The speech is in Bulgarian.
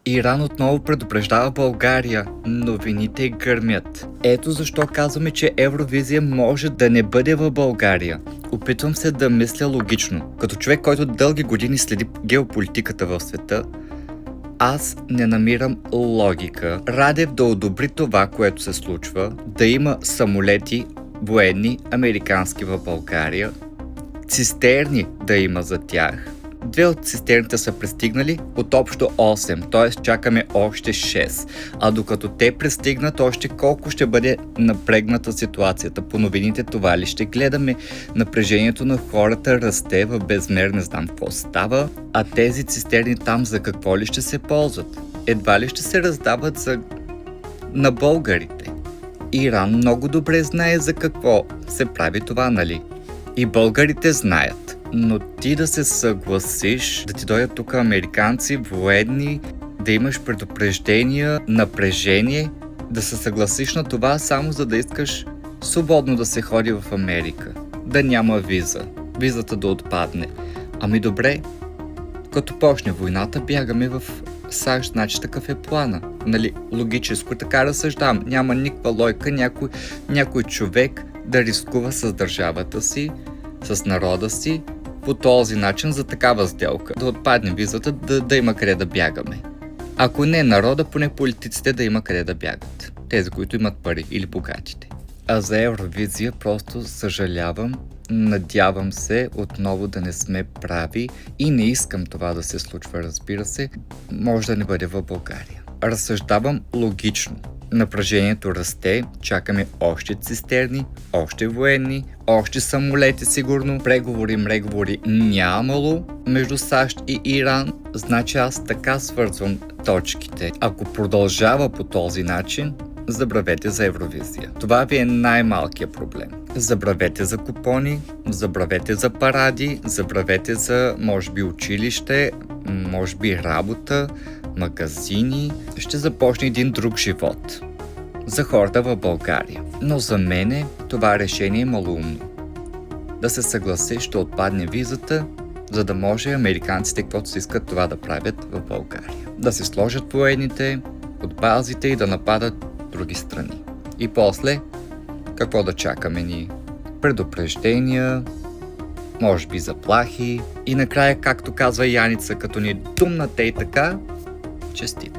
Иран отново предупреждава България. Новините гърмят. Ето защо казваме, че Евровизия може да не бъде в България. Опитвам се да мисля логично. Като човек, който дълги години следи геополитиката в света, аз не намирам логика Радев да одобри това, което се случва, да има самолети военни, американски в България, цистерни да има за тях. 2 от цистерните са пристигнали от общо 8, т.е. чакаме още 6. А докато те пристигнат, още колко ще бъде напрегната ситуацията. По новините това ли ще гледаме? Напрежението на хората расте в безмер, не знам какво става. А тези цистерни там за какво ли ще се ползват? Едва ли ще се раздават на българите? Иран много добре знае за какво се прави това, нали? И българите знаят. Но ти да се съгласиш да ти дойдат тук американци, военни, да имаш предупреждения, напрежение, да се съгласиш на това само за да искаш свободно да се ходи в Америка, да няма виза, визата да отпадне. Ами добре, като почне войната, бягаме в САЩ, значи такъв е плана. Нали, логическо, така разсъждам. Няма никаква логика някой човек да рискува с държавата си, с народа си, по този начин за такава сделка. Да отпадне визата, да има къде да бягаме. Ако не народа, поне политиците да има къде да бягат. Тези, които имат пари или богатите. А за Евровизия просто съжалявам, надявам се отново да не сме прави и не искам това да се случва, разбира се, може да не бъде в България. Разсъждавам логично. Напрежението расте, чакаме още цистерни, още военни, още самолети сигурно. Преговори нямало между САЩ и Иран, значи аз така свързвам точките. Ако продължава по този начин, забравете за Евровизия. Това ви е най-малкият проблем. Забравете за купони, забравете за паради, забравете за, може би, училище, може би работа, магазини. Ще започне един друг живот за хората в България. Но за мене това решение е малоумно. Да се съгласи, ще отпадне визата, за да може американците, каквото си искат това да правят в България. Да се сложат военните от базите и да нападат други страни. И после, какво да чакаме ние? Предупреждения, може би заплахи и накрая, както казва Яница, като ни думнате и така, честит.